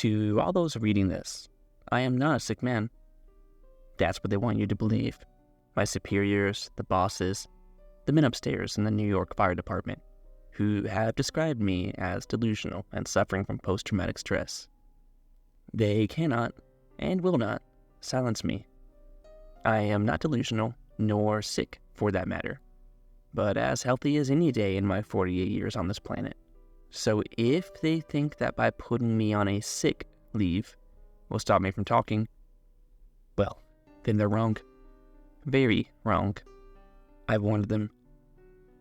To all those reading this, I am not a sick man. That's what they want you to believe. My superiors, the bosses, the men upstairs in the New York Fire Department, who have described me as delusional and suffering from post-traumatic stress. They cannot, and will not, silence me. I am not delusional, nor sick for that matter, but as healthy as any day in my 48 years on this planet. So if they think that by putting me on a sick leave will stop me from talking, well, then they're wrong. Very wrong. I warned them.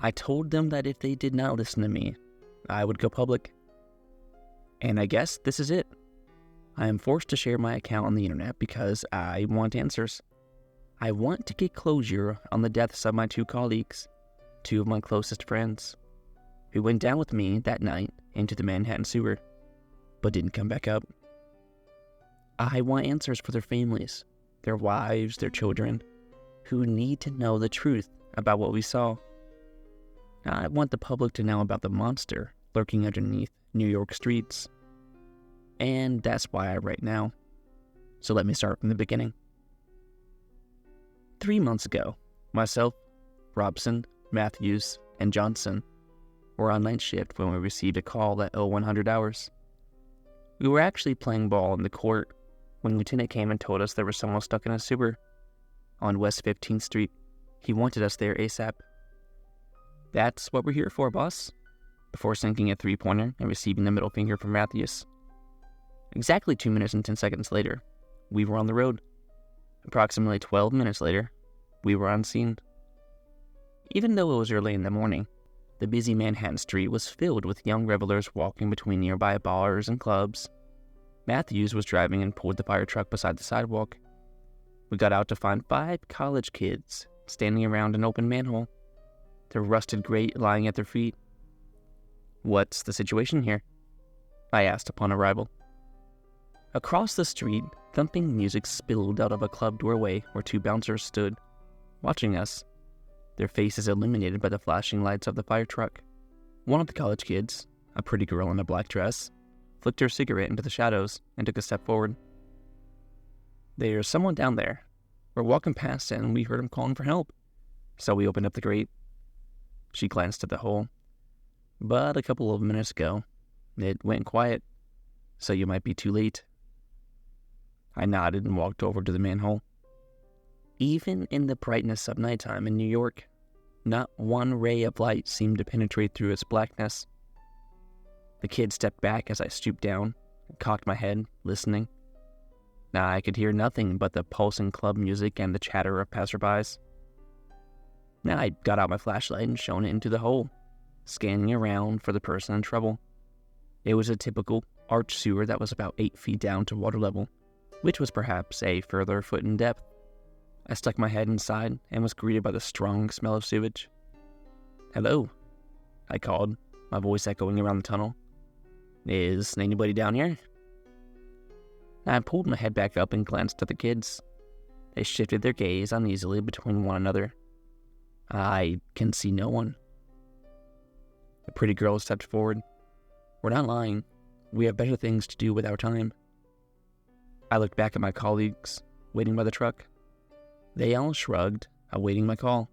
I told them that if they did not listen to me, I would go public. And I guess this is it. I am forced to share my account on the internet because I want answers. I want to get closure on the deaths of my 2 colleagues, 2 of my closest friends, who went down with me that night into the Manhattan sewer, but didn't come back up. I want answers for their families, their wives, their children, who need to know the truth about what we saw. I want the public to know about the monster lurking underneath New York streets. And that's why I write now. So let me start from the beginning. 3 months ago, myself, Robson, Matthews, and Johnson were on night shift when we received a call at 0100 hours. We were actually playing ball in the court when Lieutenant came and told us there was someone stuck in a sewer on West 15th Street. He wanted us there ASAP. That's what we're here for, boss. Before sinking a 3-pointer and receiving the middle finger from Matthews. Exactly 2 minutes and 10 seconds later, we were on the road. Approximately 12 minutes later, we were on scene. Even though it was early in the morning, the busy Manhattan street was filled with young revelers walking between nearby bars and clubs. Matthews was driving and pulled the fire truck beside the sidewalk. We got out to find 5 college kids standing around an open manhole, their rusted grate lying at their feet. "What's the situation here?" I asked upon arrival. Across the street, thumping music spilled out of a club doorway where 2 bouncers stood, watching us, their faces illuminated by the flashing lights of the fire truck. One of the college kids, a pretty girl in a black dress, flicked her cigarette into the shadows and took a step forward. "There's someone down there. We're walking past and we heard him calling for help, so we opened up the grate." She glanced at the hole. "But a couple of minutes ago, it went quiet, so you might be too late." I nodded and walked over to the manhole. Even in the brightness of nighttime in New York, not one ray of light seemed to penetrate through its blackness. The kid stepped back as I stooped down and cocked my head, listening. Now I could hear nothing but the pulsing club music and the chatter of passerbys. Now I got out my flashlight and shone it into the hole, scanning around for the person in trouble. It was a typical arch sewer that was about 8 feet down to water level, which was perhaps a further foot in depth. I stuck my head inside and was greeted by the strong smell of sewage. "Hello," I called, my voice echoing around the tunnel. "Is anybody down here?" I pulled my head back up and glanced at the kids. They shifted their gaze uneasily between one another. "I can see no one." The pretty girl stepped forward. "We're not lying. We have better things to do with our time." I looked back at my colleagues, waiting by the truck. They all shrugged, awaiting my call.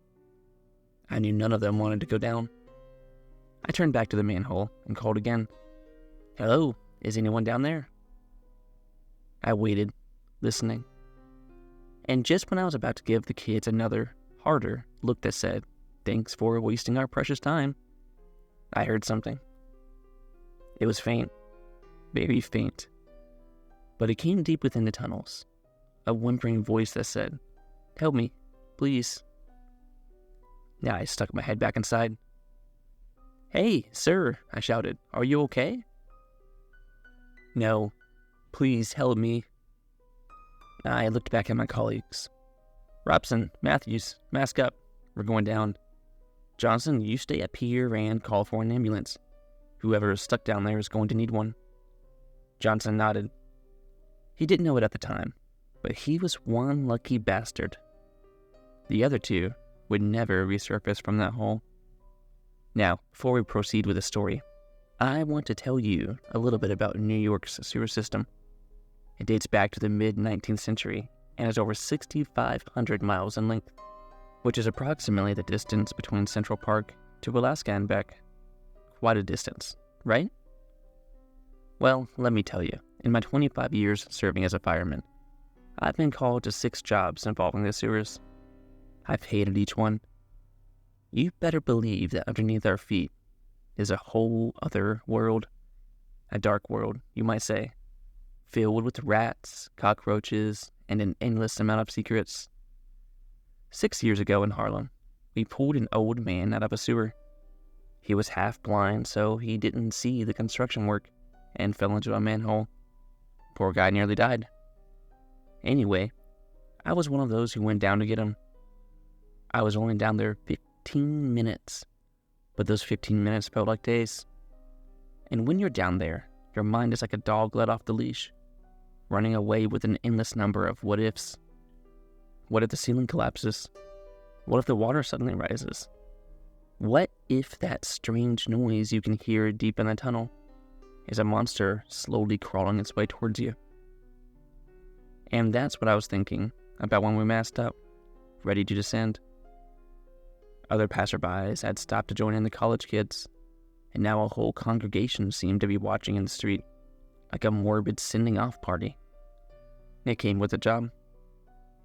I knew none of them wanted to go down. I turned back to the manhole and called again. "Hello, is anyone down there?" I waited, listening. And just when I was about to give the kids another, harder look that said, "Thanks for wasting our precious time," I heard something. It was faint, very faint, but it came deep within the tunnels, a whimpering voice that said, "Help me, please." Now I stuck my head back inside. "Hey, sir," I shouted, "are you okay?" "No, please help me." I looked back at my colleagues. "Robson, Matthews, mask up. We're going down. Johnson, you stay up here and call for an ambulance. Whoever is stuck down there is going to need one." Johnson nodded. He didn't know it at the time, but he was one lucky bastard. The other 2 would never resurface from that hole. Now, before we proceed with the story, I want to tell you a little bit about New York's sewer system. It dates back to the mid-19th century and is over 6,500 miles in length, which is approximately the distance between Central Park to Alaska and back. Quite a distance, right? Well, let me tell you, in my 25 years serving as a fireman, I've been called to 6 jobs involving the sewers. I've hated each one. You better believe that underneath our feet is a whole other world, a dark world, you might say, filled with rats, cockroaches, and an endless amount of secrets. 6 years ago in Harlem, we pulled an old man out of a sewer. He was half blind, so he didn't see the construction work and fell into a manhole. Poor guy nearly died. Anyway, I was one of those who went down to get him. I was only down there 15 minutes, but those 15 minutes felt like days. And when you're down there, your mind is like a dog let off the leash, running away with an endless number of what ifs. What if the ceiling collapses? What if the water suddenly rises? What if that strange noise you can hear deep in the tunnel is a monster slowly crawling its way towards you? And that's what I was thinking about when we masked up, ready to descend. Other passerbys had stopped to join in the college kids, and now a whole congregation seemed to be watching in the street, like a morbid sending-off party. It came with a job.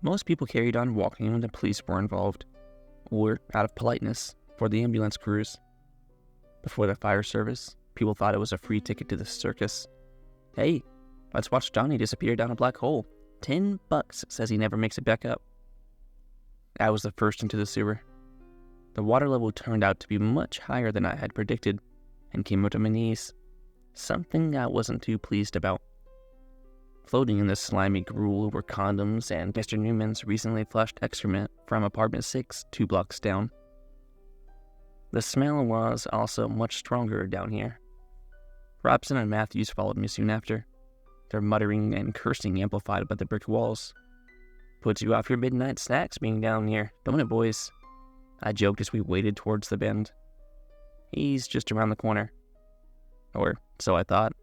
Most people carried on walking when the police were involved, or, out of politeness, for the ambulance crews. Before the fire service, people thought it was a free ticket to the circus. Hey, let's watch Johnny disappear down a black hole. $10 says he never makes it back up. I was the first into the sewer. The water level turned out to be much higher than I had predicted, and came up to my knees, something I wasn't too pleased about. Floating in the slimy gruel were condoms and Mr. Newman's recently flushed excrement from apartment 6, 2 blocks down. The smell was also much stronger down here. Robson and Matthews followed me soon after, their muttering and cursing amplified by the brick walls. Puts you off your midnight snacks being down here, don't it, boys? I joked as we waded towards the bend. He's just around the corner. Or so I thought.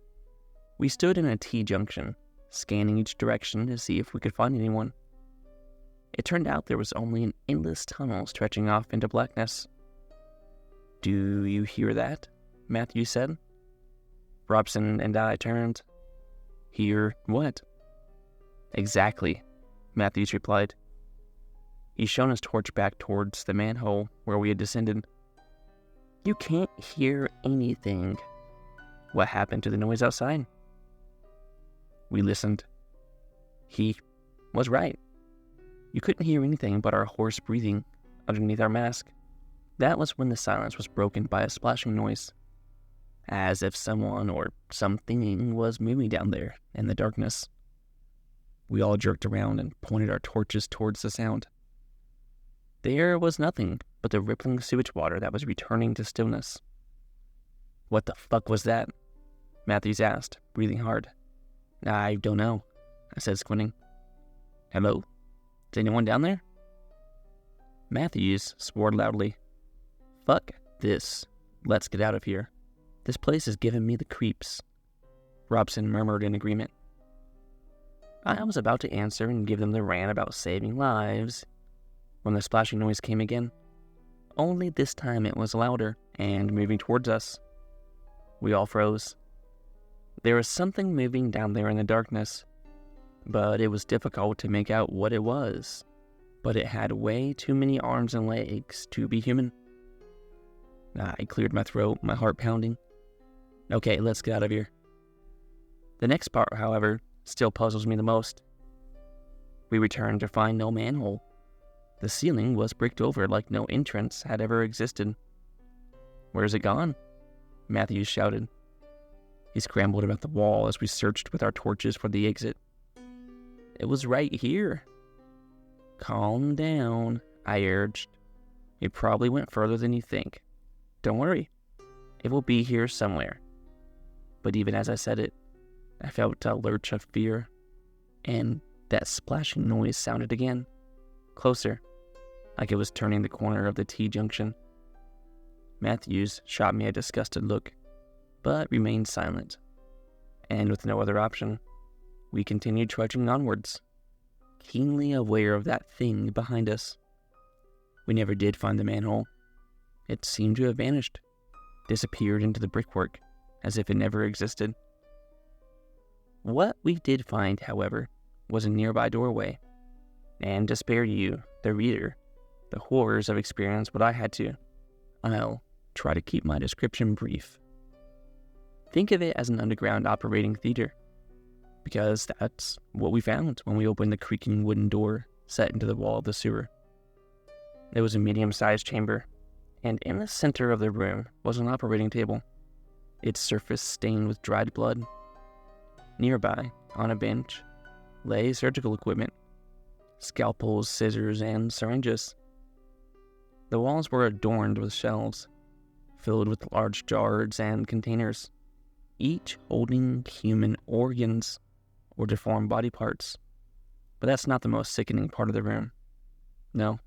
We stood in a T-junction, scanning each direction to see if we could find anyone. It turned out there was only an endless tunnel stretching off into blackness. Do you hear that? Matthew said. Robson and I turned. Hear what? Exactly, Matthews replied. He shone his torch back towards the manhole where we had descended. You can't hear anything. What happened to the noise outside? We listened. He was right. You couldn't hear anything but our hoarse breathing underneath our mask. That was when the silence was broken by a splashing noise, as if someone or something was moving down there in the darkness. We all jerked around and pointed our torches towards the sound. There was nothing but the rippling sewage water that was returning to stillness. What the fuck was that? Matthews asked, breathing hard. I don't know, I said, squinting. Hello? Is anyone down there? Matthews swore loudly. Fuck this. Let's get out of here. This place is giving me the creeps. Robson murmured in agreement. I was about to answer and give them the rant about saving lives when the splashing noise came again. Only this time it was louder and moving towards us. We all froze. There was something moving down there in the darkness, but it was difficult to make out what it was. But it had way too many arms and legs to be human. I cleared my throat, my heart pounding. Okay, let's get out of here. The next part, however, still puzzles me the most. We returned to find no manhole. The ceiling was bricked over like no entrance had ever existed. Where's it gone? Matthews shouted. He scrambled about the wall as we searched with our torches for the exit. It was right here. Calm down, I urged. It probably went further than you think. Don't worry. It will be here somewhere. But even as I said it, I felt a lurch of fear, and that splashing noise sounded again, closer, like it was turning the corner of the T-junction. Matthews shot me a disgusted look, but remained silent, and with no other option, We continued trudging onwards, keenly aware of that thing behind us. We never did find the manhole. It seemed to have vanished, disappeared into the brickwork, as if it never existed. What we did find, however, was a nearby doorway, and to spare you, the reader, the horrors of experience what I had to, I'll try to keep my description brief. Think of it as an underground operating theater, because that's what we found when we opened the creaking wooden door set into the wall of the sewer. It was a medium-sized chamber, and in the center of the room was an operating table, its surface stained with dried blood. Nearby, on a bench, lay surgical equipment, scalpels, scissors, and syringes. The walls were adorned with shelves, filled with large jars and containers, each holding human organs or deformed body parts. But that's not the most sickening part of the room. No,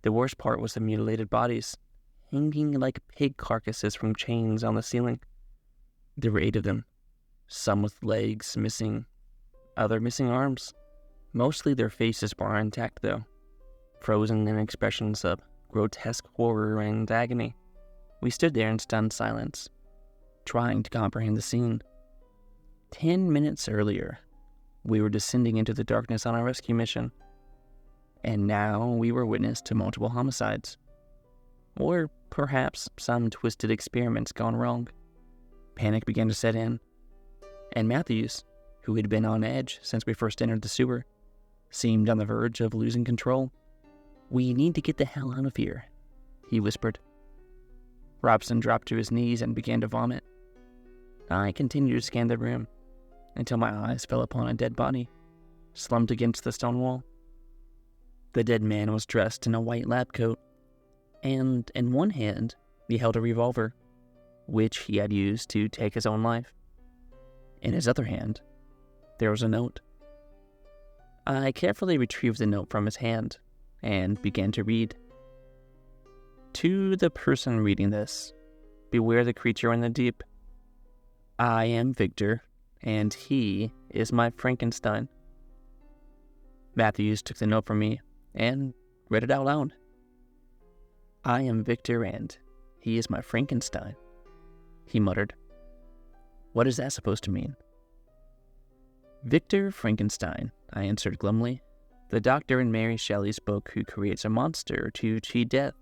the worst part was the mutilated bodies, hanging like pig carcasses from chains on the ceiling. There were 8 of them, some with legs missing, other missing arms. Mostly their faces were intact though, frozen in expressions of grotesque horror and agony. We stood there in stunned silence, trying to comprehend the scene. 10 minutes earlier, we were descending into the darkness on our rescue mission, and now we were witness to multiple homicides. Or perhaps some twisted experiments gone wrong. Panic began to set in, and Matthews, who had been on edge since we first entered the sewer, seemed on the verge of losing control. "We need to get the hell out of here," he whispered. Robson dropped to his knees and began to vomit. I continued to scan the room until my eyes fell upon a dead body, slumped against the stone wall. The dead man was dressed in a white lab coat, and in one hand he held a revolver, which he had used to take his own life. In his other hand, there was a note. I carefully retrieved the note from his hand and began to read. "To the person reading this, beware the creature in the deep. I am Victor, and he is my Frankenstein." Matthews took the note from me and read it out loud. "I am Victor, and he is my Frankenstein," he muttered. "What is that supposed to mean?" "Victor Frankenstein," I answered glumly. "The doctor in Mary Shelley's book who creates a monster to cheat death.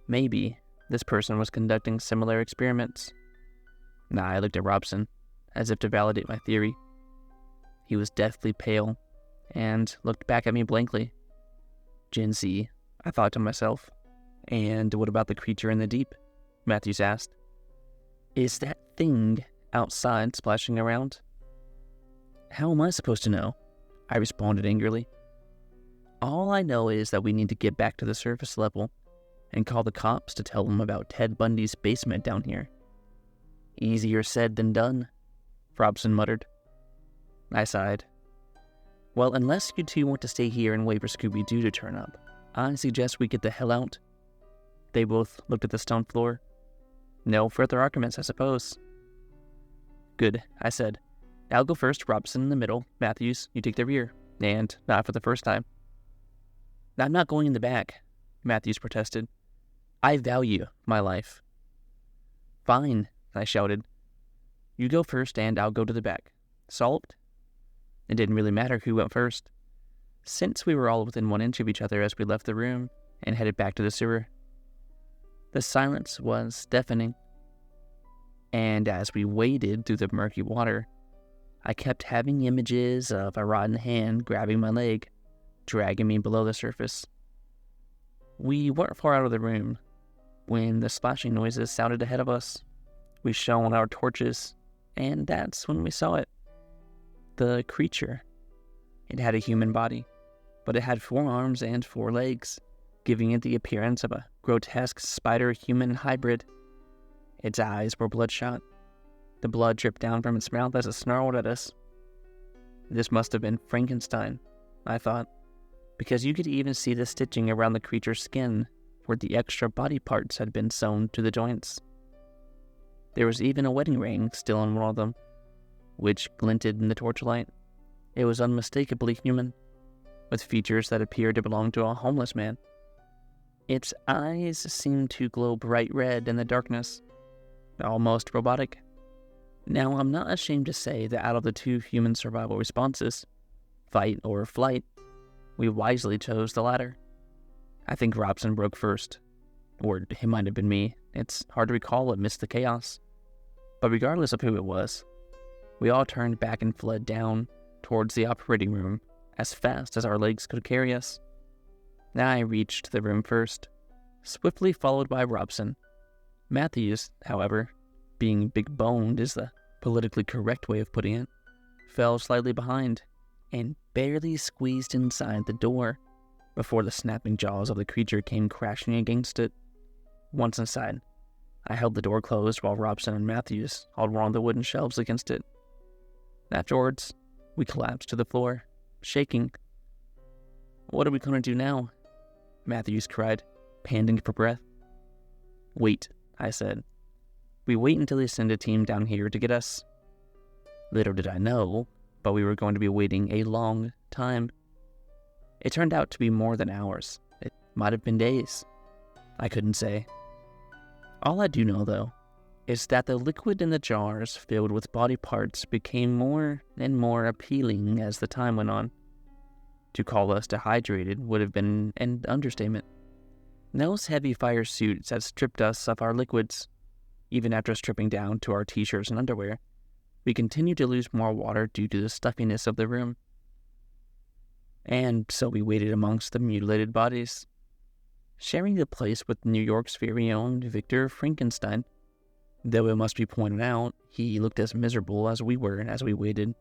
Maybe this person was conducting similar experiments." I looked at Robson, as if to validate my theory. He was deathly pale, and looked back at me blankly. Gen Z, I thought to myself. "And what about the creature in the deep?" Matthews asked. "Is that thing outside splashing around?" "How am I supposed to know?" I responded angrily. "All I know is that we need to get back to the surface level and call the cops to tell them about Ted Bundy's basement down here." "Easier said than done," Robson muttered. I sighed. "Well, unless you two want to stay here and wait for Scooby-Doo to turn up, I suggest we get the hell out." They both looked at the stone floor. "No further arguments, I suppose." "Good," I said. "I'll go first, Robson in the middle. Matthews, you take the rear. And not for the first time." "I'm not going in the back," Matthews protested. "I value my life." "Fine," I shouted. "You go first and I'll go to the back. Solved?" It didn't really matter who went first, since we were all within 1 inch of each other as we left the room and headed back to the sewer. The silence was deafening, and as we waded through the murky water, I kept having images of a rotten hand grabbing my leg, dragging me below the surface. We weren't far out of the room when the splashing noises sounded ahead of us. We shone our torches, and that's when we saw it. The creature. It had a human body, but it had 4 arms and 4 legs, giving it the appearance of a grotesque spider-human hybrid. Its eyes were bloodshot. The blood dripped down from its mouth as it snarled at us. This must have been Frankenstein, I thought, because you could even see the stitching around the creature's skin where the extra body parts had been sewn to the joints. There was even a wedding ring still on one of them, which glinted in the torchlight. It was unmistakably human, with features that appeared to belong to a homeless man. Its eyes seemed to glow bright red in the darkness, almost robotic. Now, I'm not ashamed to say that out of the two human survival responses, fight or flight, we wisely chose the latter. I think Robson broke first, or it might have been me. It's hard to recall amidst the chaos. But regardless of who it was, we all turned back and fled down towards the operating room as fast as our legs could carry us. Now I reached the room first, swiftly followed by Robson. Matthews, however, being big-boned is the politically correct way of putting it, fell slightly behind and barely squeezed inside the door before the snapping jaws of the creature came crashing against it. Once inside, I held the door closed while Robson and Matthews held one of the wooden shelves against it. Afterwards, we collapsed to the floor, shaking. "What are we going to do now?" Matthews cried, panting for breath. "Wait," I said. "We wait until they send a team down here to get us." Little did I know, but we were going to be waiting a long time. It turned out to be more than hours. It might have been days. I couldn't say. All I do know, though, is that the liquid in the jars filled with body parts became more and more appealing as the time went on. To call us dehydrated would have been an understatement. Those heavy fire suits had stripped us of our liquids. Even after stripping down to our t-shirts and underwear, we continued to lose more water due to the stuffiness of the room. And so we waited amongst the mutilated bodies, sharing the place with New York's very own Victor Frankenstein. Though it must be pointed out, he looked as miserable as we were as we waited,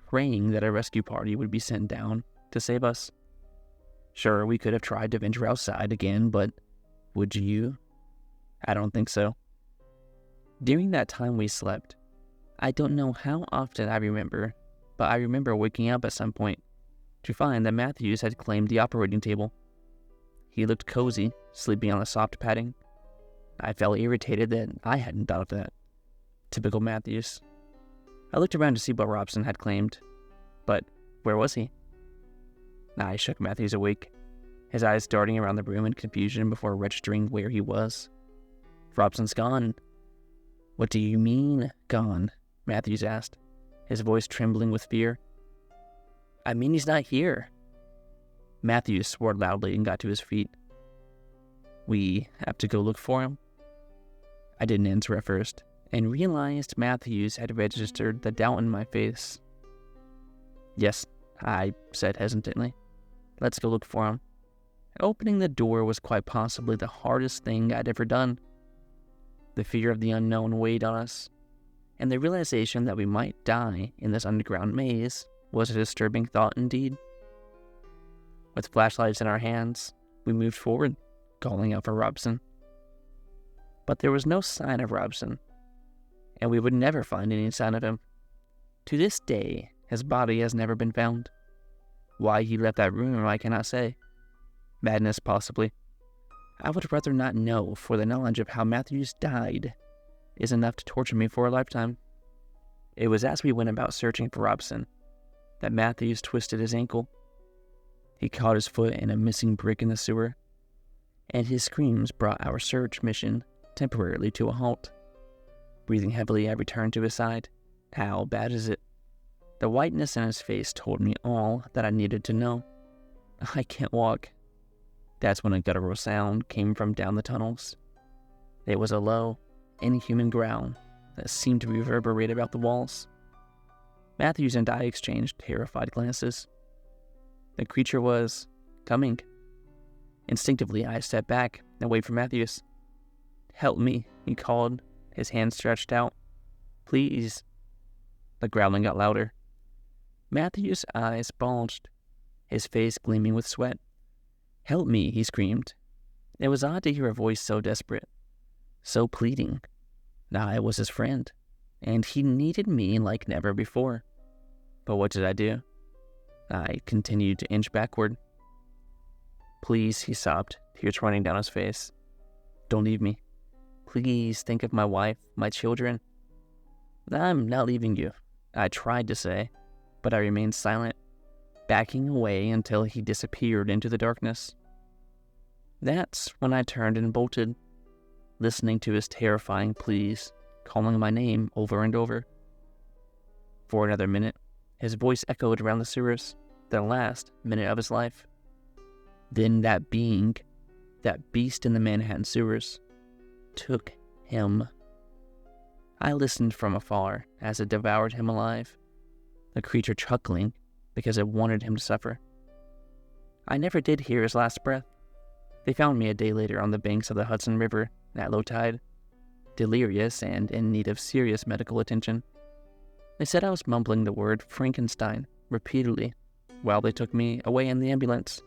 praying that a rescue party would be sent down to save us. Sure, we could have tried to venture outside again, but would you? I don't think so. During that time we slept, I don't know how often I remember, but I remember waking up at some point to find that Matthews had claimed the operating table. He looked cozy, sleeping on the soft padding. I felt irritated that I hadn't thought of that. Typical Matthews. I looked around to see what Robson had claimed, but where was he? I shook Matthews awake, his eyes darting around the room in confusion before registering where he was. "Robson's gone." "What do you mean, gone?" Matthews asked, his voice trembling with fear. "I mean he's not here." Matthews swore loudly and got to his feet. "We have to go look for him?" I didn't answer at first, and realized Matthews had registered the doubt in my face. "Yes," I said hesitantly. "Let's go look for him." Opening the door was quite possibly the hardest thing I'd ever done. The fear of the unknown weighed on us, and the realization that we might die in this underground maze was a disturbing thought indeed. With flashlights in our hands, we moved forward, calling out for Robson. But there was no sign of Robson, and we would never find any sign of him. To this day, his body has never been found. Why he left that room, I cannot say. Madness, possibly. I would rather not know, for the knowledge of how Matthews died is enough to torture me for a lifetime. It was as we went about searching for Robson that Matthews twisted his ankle. He caught his foot in a missing brick in the sewer, and his screams brought our search mission temporarily to a halt. Breathing heavily, I returned to his side. How bad is it? The whiteness in his face told me all that I needed to know. I can't walk. That's when a guttural sound came from down the tunnels. It was a low, inhuman growl that seemed to reverberate about the walls. Matthews and I exchanged terrified glances. The creature was coming. Instinctively, I stepped back and waited for Matthews. "Help me," he called, his hand stretched out. "Please." The growling got louder. Matthews' eyes bulged, his face gleaming with sweat. "Help me," he screamed. It was odd to hear a voice so desperate, so pleading. I was his friend, and he needed me like never before. But what did I do? I continued to inch backward. "Please," he sobbed, tears running down his face. "Don't leave me. Please think of my wife, my children." "I'm not leaving you," I tried to say, but I remained silent, backing away until he disappeared into the darkness. That's when I turned and bolted, listening to his terrifying pleas, calling my name over and over. For another minute, his voice echoed around the sewers, the last minute of his life. Then that being, that beast in the Manhattan sewers, took him. I listened from afar as it devoured him alive, the creature chuckling because it wanted him to suffer. I never did hear his last breath. They found me a day later on the banks of the Hudson River at low tide, delirious and in need of serious medical attention. They said I was mumbling the word Frankenstein repeatedly while they took me away in the ambulance.